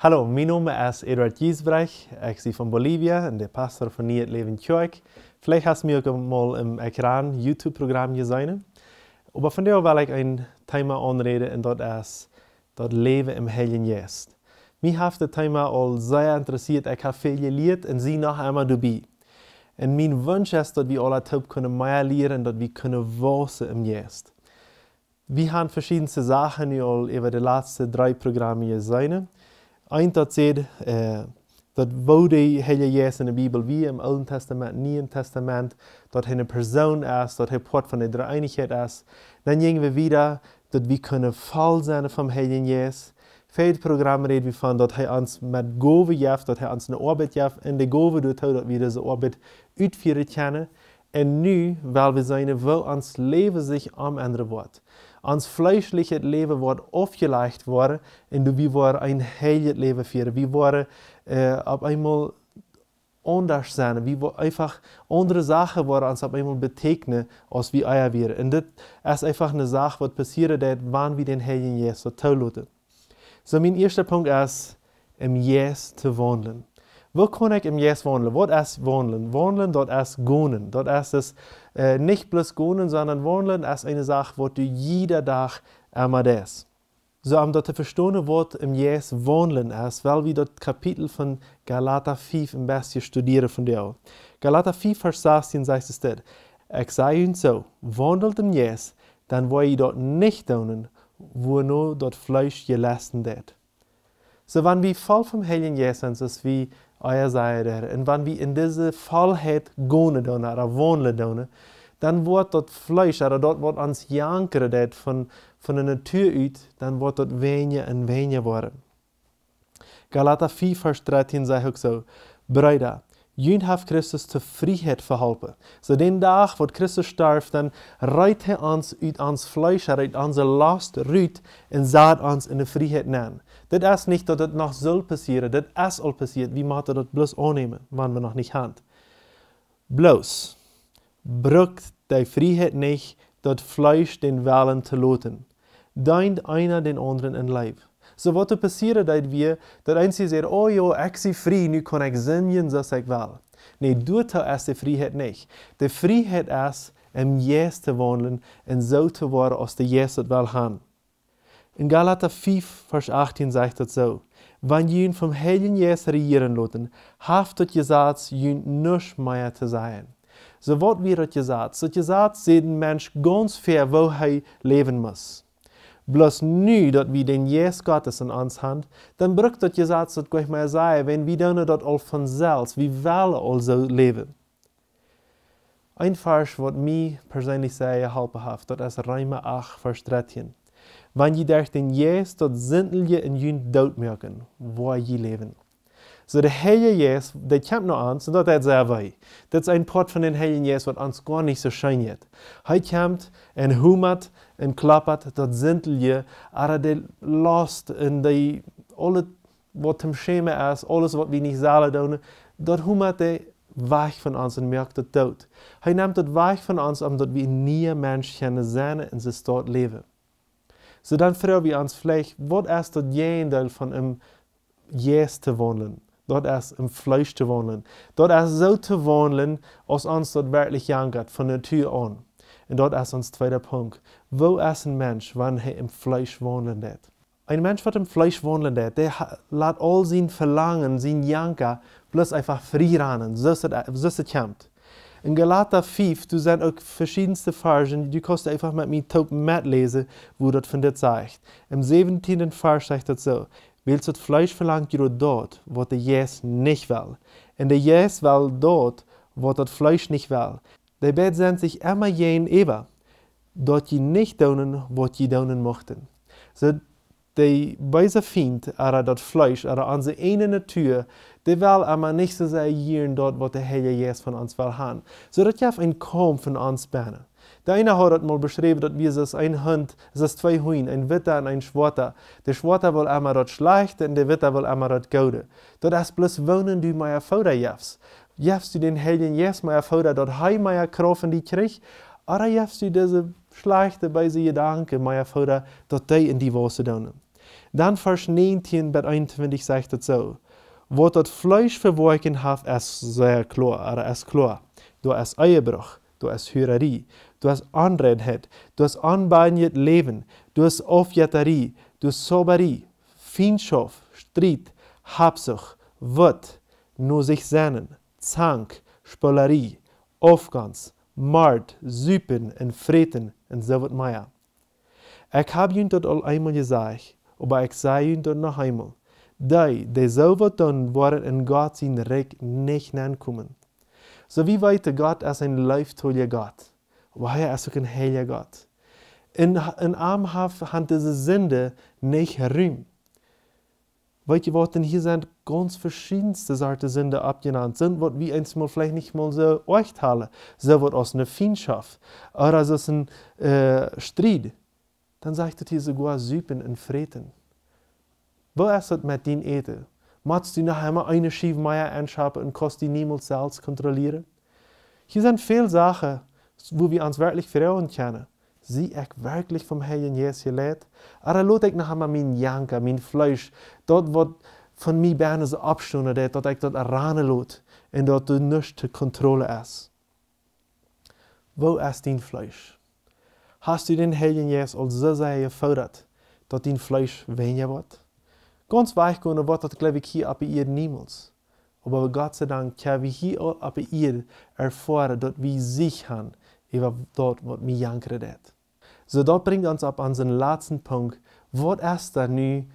Hallo, mijn naam is Eduard Giesbrecht. Ik ben van Bolivia en de pastor van Nieuw Leven Kerk. Vielleicht hast du mir auch mal im Ekran YouTube-Programm gesehen. Aber von der will ich ein Thema anreden und das ist das Leben im Heiligen Geist. Mich hat das Thema all sehr interessiert. Ich habe viel gelernt und sie noch einmal dabei. Und mein Wunsch ist, dass wir alle können mehr lernen, dass wir können wachsen im Geist. Wir haben verschiedene Sachen über die letzten 3 Programme gesehen. Ein dat zegt dat wo die Heilige Geest in de Bibel wie im Alten Testament, Nieuwen Testament, dat hij een persoon is, dat hij part van de dreieinigheid is. Dan gingen we wieder, dat we kunnen vol zijn van Heilige Geest. Veel programma reden we van dat hij ons met Gaven geeft, dat hij ons een arbeid geeft. En de Gaven doet hij dat we deze arbeid uitvoeren kunnen. En nu, weil we zijn, wo ons leven zich ändern wordt. Ons fleischliches Leben wordt aufgelegt worden en wir worden ein heiliges Leben führen. Wir worden auf einmal anders sein. Wir worden einfach andere Sachen worden uns auf einmal betekenen, als wir eier wären. Und das ist einfach eine Sache, was passiert, wann wir den Heiligen Geist zulassen. So, mein erster Punkt ist, im Geist zu wandeln. Wo kann ich im Geist wandeln? Was ist wandeln? Wandeln, das ist gehen. Das ist nicht bloß gehen, sondern wandeln ist eine Sache, die du jeden Tag immer tust. So, um das zu verstehen, was im Geist wandeln ist, weil wir das Kapitel von Galater 5 ein bisschen studieren von dir. Galater 5, Vers 16 sagt es das. Ich sage Ihnen so, wandelt im Geist, dann wollt ihr dort nicht tun, wo nur das Fleisch gelassen wird. So, wenn wir voll vom Heiligen Geist sind, ist wie euer Seite. Und wenn wir in diese Vollheit gehen oder wandeln, dann wird das Fleisch, oder dort wird uns jankert von der Natur aus, dann wird das weniger und weniger werden. Galater 4, Vers 13 sagt auch so, Brüder, jün hat Christus zur Freiheit verholpen. So den Tag, wo Christus starb, dann reiht er uns aus uns Fleisch, aus unserer Last raus und sagt uns in die Freiheit nehmen. Das ist nicht, dass das noch soll passieren, das ist all passiert. Wie macht das bloß annehmen, wenn wir noch nicht haben? Bloß, brückt die Freiheit nicht, das Fleisch den Willen zu lassen. Deint einer den anderen in Leib. So was passiert, dass wir, dass einzige sagt, oh ja, ich bin frei, nu kann ich singen, so ich will. Nein, dort ist die Freiheit nicht. Die Freiheit ist, im Geist zu wandeln und so zu werden, als der Geist das will haben. In Galater 5, Vers 18 sagt es so, wenn jün vom Heiligen Geist regieren lassen, haft das gesagt, jün nicht mehr zu sein. So was wird das gesagt? Das gesagt, sieht ein Mensch ganz fair, wo er leben muss. Bloß nu, dass wir den Geist Gottes in uns haben, dann braucht das gesagt, dass ich mal sagen, wenn wir dann das all von selbst, wir wollen also leben. Ein Vers, was mir persönlich sehr geholfen hat, das ist Römer 8, Vers 13. Wenn je durch den Geist das Sintelje in jün dood merken, wo je leben. So der Heilige Geist, der kommt noch uns, und das ist sehr weit. Das ist ein Part von den Heiligen Geist, was uns gar nicht so schön ist. Er kommt und hummert und klappert das Sintelje, aber der Last und alles, was zum Schämen ist, alles, was wir nicht selber tun, das hummert er weg von uns und merkt das tot. Er nimmt das weg von uns, damit wir nie Menschen sein und sie dort leben. So dann fragen wir uns vielleicht, was ist das Gegenteil von im Geist zu wandeln? Dort ist im Fleisch zu wandeln. Dort ist so zu wandeln, als uns dort wirklich jankert, von Natur an. Und dort ist unser zweiter Punkt. Wo ist ein Mensch, wenn er im Fleisch wandeln wird? Ein Mensch, der im Fleisch wandeln wird, der lässt all sein Verlangen, sein Janker, bloß einfach frei rennen, so es kommt. In Galater 5, du sind auch verschiedenste Versen, du kannst einfach mit mir mitlesen, wo das von dir sagt. Im 17. Vers sagt das so, willst du das Fleisch verlangt, du dort, wo der Geist nicht will. Und der Geist will dort, wo das Fleisch nicht will. Die beiden sind sich immer gegenüber, dort je nicht tun, was je tun möchten. So, die beide Feind, oder das Fleisch, oder unsere eine Natur, die will immer nicht so sehr hier dort, wo der Heilige Geist von uns will haben. So, das ist ein Kampf von uns beiden. Der eine hat mal beschrieben, dass wir es ein Hund, es ist 2 Hunde, ein Witter und ein Schwarzer. Der Schwarzer will immer das Schlechte und der Witter will immer das Gute. Das ist bloß wohnen du meiner Vater jefst. Jefst du den Heiligen Geist meiner Vater, dass er mehr Kraft in die kriegt, oder jefst du diese Schlechte bei den Gedanken meiner Vater, dass die in die Wasser tun. Dann Vers 19 bis 21 sagt es so. Wat dat Fleisch verworken hat, ist sehr klar, oder ist klar. Du ist Ehebruch, du ist Hürerie, du ist Anredheit, du ist anbeinet Leben, du ist Aufjetterie, du ist Soberie, Feindschaft, Streit, Habsucht, Wut, nur sich sehnen, Zank, Spölerie, Aufgans, Mord, Süpen und Freten und so wat mehr. Ich habe ihnen das all einmal gesagt, aber ich sage ihnen das noch einmal. Die so wat tun, worden in Gott sein Reich nicht nachkommen. So wie weiter Gott ist ein leibtreuer Gott, aber er ist auch ein heiliger Gott. In Armhaft hat diese Sünde nicht Raum. Weißt du was, denn hier sind ganz verschiedenste Sorten Sünde abgenannt, sind, was wir einmal vielleicht nicht mal so echt haben, so was aus einer Feindschaft oder aus einem Streit. Dann sagt er hier sogar Süpen und Freten. Wo ist es mit den Eten? Machst du noch einmal eine Schiebe Meier anschauen und kannst die niemals selbst kontrollieren? Hier sind viele Sachen, wo wir uns wirklich vertrauen können. Sie ich wirklich vom Heiligen Jesus gelehrt? Oder lasse ich noch einmal mein Janker, mein Fleisch, dort, was von mir Beine so abstunden, dass ich dort ranlasse und dort nicht zur Kontrolle ist? Wo ist dein Fleisch? Hast du den Heiligen Jesus als so sehr gefordert, dass dein Fleisch weniger wird? Ganz weichgehend wird das, glaube ich, hier ab ihr niemals. Aber Gott sei Dank können wir hier ab ihr erfahren, dass wir sich haben, über dort, was wir jankern. So, das bringt uns ab an unseren letzten Punkt. Was ist da nun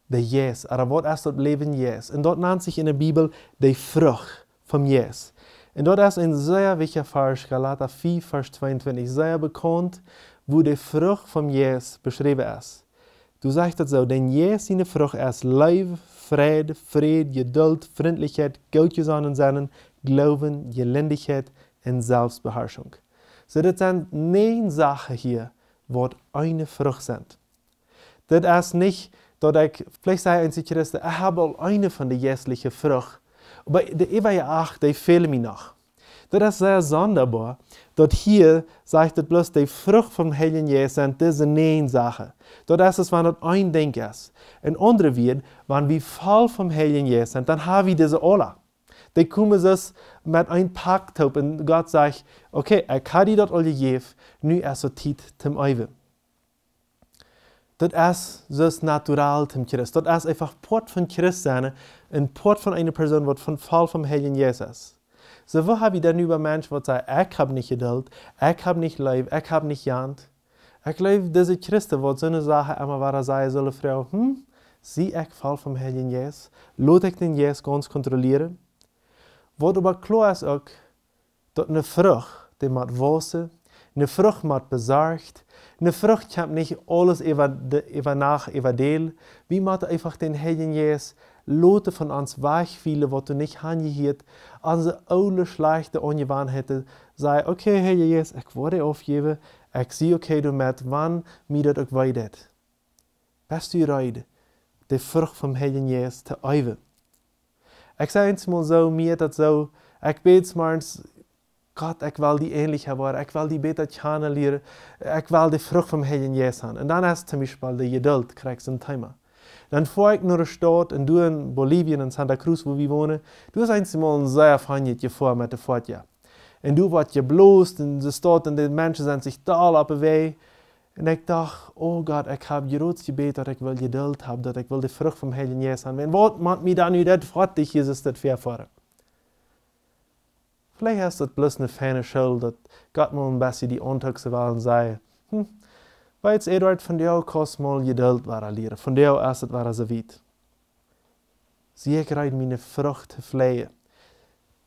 der Jesus? Oder was ist das Leben Jesus? Und dort nennt sich in der Bibel die Frucht vom Jesus. Und dort ist ein sehr wichtiger Vers, Galater 4, Vers 22, sehr bekannt, wo die Frucht vom Jesus beschrieben ist. Du sagst es so, denn Jesus seine Frucht ist Liebe, Friede, Geduld, Freundlichkeit, Gottgesonnen, Glauben, Gelindigkeit und Selbstbeherrschung. So, das sind 9 Sachen hier, die eine Frucht sind. Das ist nicht, dass ich, vielleicht sage ich Christen, ich habe all eine von den jährlichen Früchten, aber die ewige 8, die fehlen mir noch. Das ist sehr sonderbar, dass hier sagt es bloß, die Frucht vom Heiligen Jesus sind diese 9 Sachen. Das ist es, wenn das ein Ding ist. Und andere wird, wenn wir voll vom Heiligen Jesus sind, dann haben wir diese alle. Die kommen es mit einem Pakt auf und Gott sagt, okay, ich habe dir das alle gegeben, nun ist es Zeit zum Eiwe. Das ist so natural zum Christ. Das ist einfach Port von Christ sein, ein Port von einer Person, die voll vom Heiligen Jesus ist. So, wo habe ich dann über Menschen, die sagen, ich habe nicht Geduld, ich habe nicht Liebe, ich habe nicht Jant? Ich glaube, diese Christen, die so eine Sache immer wieder sagen, so eine Frau, sie ich voll vom Heiligen Jesus, lasse ich den Jesus ganz kontrollieren? Was aber klar ist auch, dass eine Frucht, die man wachsen, eine Frucht man besorgt, eine Frucht kann nicht alles überdehlen, wie man einfach den Heiligen Jesus Leute von uns wegfielen, was du nicht angehört, unsere alle schlechte Ungewohnheiten, sei, okay, Herr Jesus, ich werde aufgeben, ich sehe, okay, du mit, wann mir das auch weiter. Bist du bereit, die Frucht vom Heiligen Jesus zu üben? Ich sage jetzt mal so, mir das so, ich bete morgens, Gott, ich will die ähnlich werden, ich will die besser kennenlernen, ich will die Frucht vom Heiligen Jesus haben. Und dann hast du zum Beispiel die Geduld, kriegst du ein Thema. Dann fahre ich nach der Stadt und du in Bolivien, in Santa Cruz, wo wir wohnen, du hast einmal ein sehr feines Gefühl mit der Fahrt. Und du wirst geblost in der Stadt und die Menschen sind sich da auf dem Weg. Und ich dachte, oh Gott, ich habe gerot gebetet, dass ich will Geduld haben, dass ich will die Frucht vom Heiligen Jesus haben. Und was macht mir dann nicht fertig, Jesus, das verfahren? Vielleicht ist das bloß eine feine Schuld, dass Gott mal ein bisschen die Unterkse war und sagt, Weiß Eduard, von dir kannst du mal Geduld lernen. Von dir ist es so weit. Sie gerade meine Frucht flehen.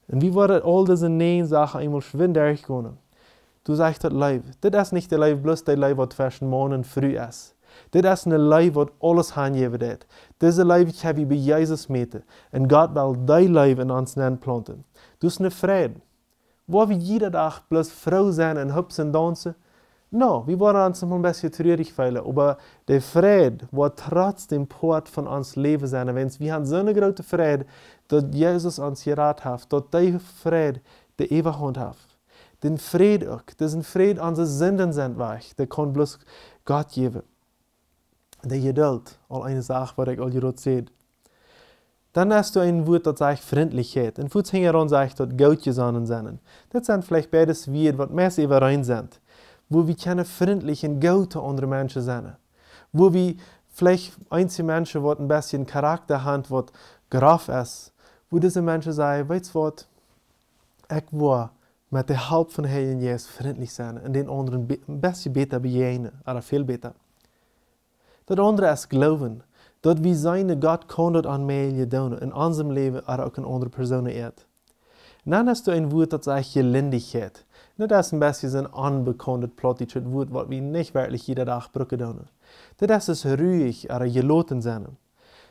Und wie wurde all diese 9 Sachen einmal schwind durchgegangen? Du sagst das Leib. Das ist nicht der Leib, bloß der Leib, was zwischen Morgen und Früh ist. Das ist ein Leib, was alles hingeben wird. Diese Leib habe ich bei Jesus mit. Und Gott will dein Leib in uns planten. Du hast eine Freude. Wo wir jeden Tag bloß Frau sein und hüpfen und tanzen? No, wir wollen uns noch ein bisschen traurig fühlen, aber der Friede wird trotzdem Port von uns Leben sein. Wenn wir haben so eine große Friede, dass Jesus uns gerettet hat, dass der Friede die Ewigkeit hat. Den Friede auch, diesen Friede unsere Sünden sind weg, der kann bloß Gott geben. De geduld, al eine Sache, wat ik al gerot zei. Dan hast du ein Wort, dat sagt Freundlichkeit. En voets hingeron sagt dat goudjes aan zijn. Dat zijn vielleicht beides Wörter, wat meest überein sind. Wo wir keine freundlichen, gute andere Menschen sind. Wo wir vielleicht einzelne Menschen, die ein bisschen Charakter haben, was graff ist. Wo diese Menschen sagen, weißt du was, ich will mit der Hilfe von Herrn Jesus freundlich sein und den anderen ein bisschen besser begegnen, oder viel besser. Das andere ist Glauben. Dat wir seine Gott kann das an mir tun, in unserem Leben oder auch in anderen Personen. Und dann hast du ein Wort, das sagt Gelindigkeit. Das ist ein bisschen ein unbekanntes plottisches Wort, was wir nicht wirklich jeden Tag brauchen. Das ist ruhig oder gelassen sein.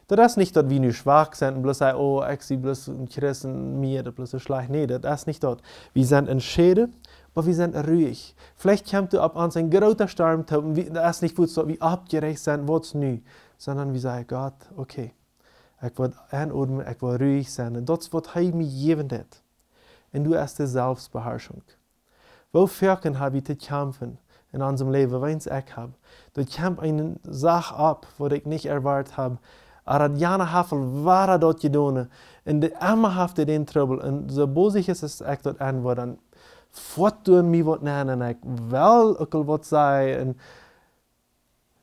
Das ist nicht, dass wir nur schwach sind und bloß sagen, oh, ich sehe bloß ein Christ und mir, das bloß schlecht. Nee, das ist nicht das. Wir sind entschieden, aber wir sind ruhig. Vielleicht kommt du ab uns ein großer Sturm, das ist nicht, dass wir abgerecht sind, was nu, sondern wir sagen, Gott, okay, ich will anordnen, ich will ruhig sein. Und das ist, was er mir gegeben hat. Und du hast die Selbstbeherrschung. Wofür haben wir zu kämpfen in unserem Leben, wenn ich habe? Du kämpfst eine Sache ab, die ich nicht erwartet habe. Aber jana hafel war dort gedoen. En de immer hafte den Trouble. En zo bozig is es echt dat aan wat dan voortdoen mij wat na en ik wel ook al wat zei. En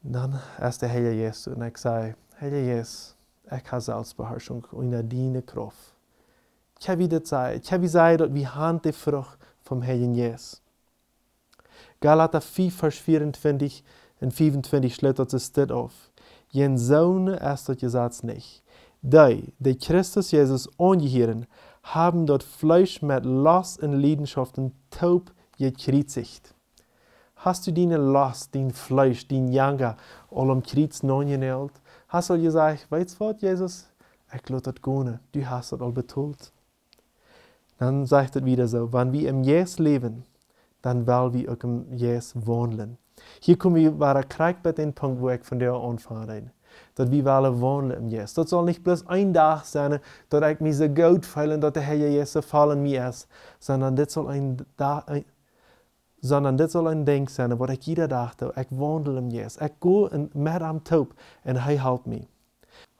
dan is de Heilige Jezus en ik zei, Heilige Jezus, ik heb zelfsbeheerschung in die kracht. Ik heb dat zei. Ik heb zei dat we hand de vrucht vom Heilige Jezus. Galater 4, vers 24 en 25 sluit dat es dit auf. Jen Sohn ist das Gesetz nicht. Die Christus Jesus angehören, haben dort Fleisch mit Lust und Leidenschaften taub gekreuzigt. Hast du deine Lust, dein Fleisch, dein Janger all Kreuz nachgenäht? Hast du gesagt, weißt du was, Jesus? Ich lasse das gehen, du hast das all betont. Dann sagt es wieder so, wenn wir im Jesus leben, dann wollen wir auch im Jesus wohnen. Hier kommen wir bei bei den Punkt, wo ich von der anfange. Dat wir wollen wohnen im Jesus. Das soll nicht bloß ein Tag sein, dass ich mich so gut fühle, dass der Herr Jesus fallen mir ist, sondern das soll ein Ding sein, wo ich jeder Tag tue. Ich wohne im Jesus. Ich gehe mit am Taub und er hilft mir.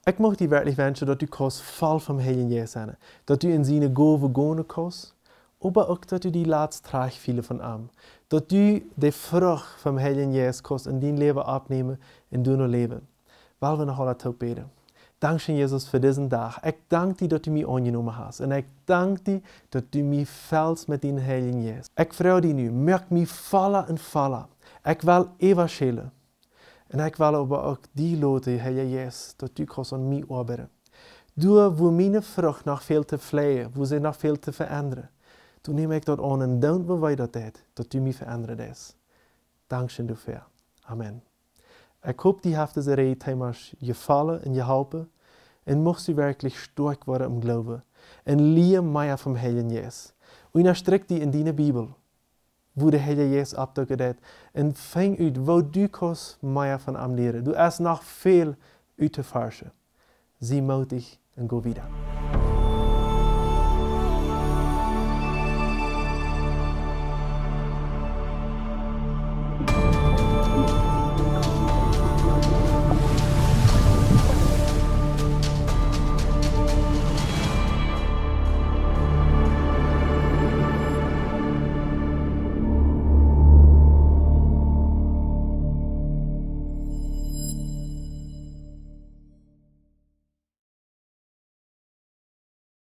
Ich möchte dir wirklich wünschen, dass du voll vom Herrn Jesus sein, dass du in seine Gabe gehen kannst, aber auch, dass du die letzte Trag viele von ihm. Dass du die Frucht vom Herrn Jesus kannst in dein Leben abnehmen, in deinem Leben. Weil wir noch alle Tag beten. Danke, Jesus, für diesen Tag. Ich danke dir, dass du mich angenommen hast. Und ich danke dir, dass du mich fällst mit deinem Heiligen Jesus. Ich freue dich nu, mög mich fallen und fallen. Ich will Evangelien. Und ich will aber auch die Leute, Herr Jesus, dass du kannst an mich arbeiten. Du, wo meine Frucht noch viel zu pflegen, wo sie noch viel zu verändern. Du nehme ich dort an und don't beweide das, dass du mich verändert hast. Dankeschön dafür. Amen. Ich hoffe, die hat diese Rede thematisch gefallen und geholfen. Und mocht sie wirklich stark werden im Glauben. Und lehre mehr vom Heiligen Jesus. Und dann strick die in deine Bibel, wo der Heilige Jesus abdrückt hat. Und fang aus, wo du kannst mehr von ihm lernen. Du hast noch viel auszuforschen. Sieh mutig und go wieder.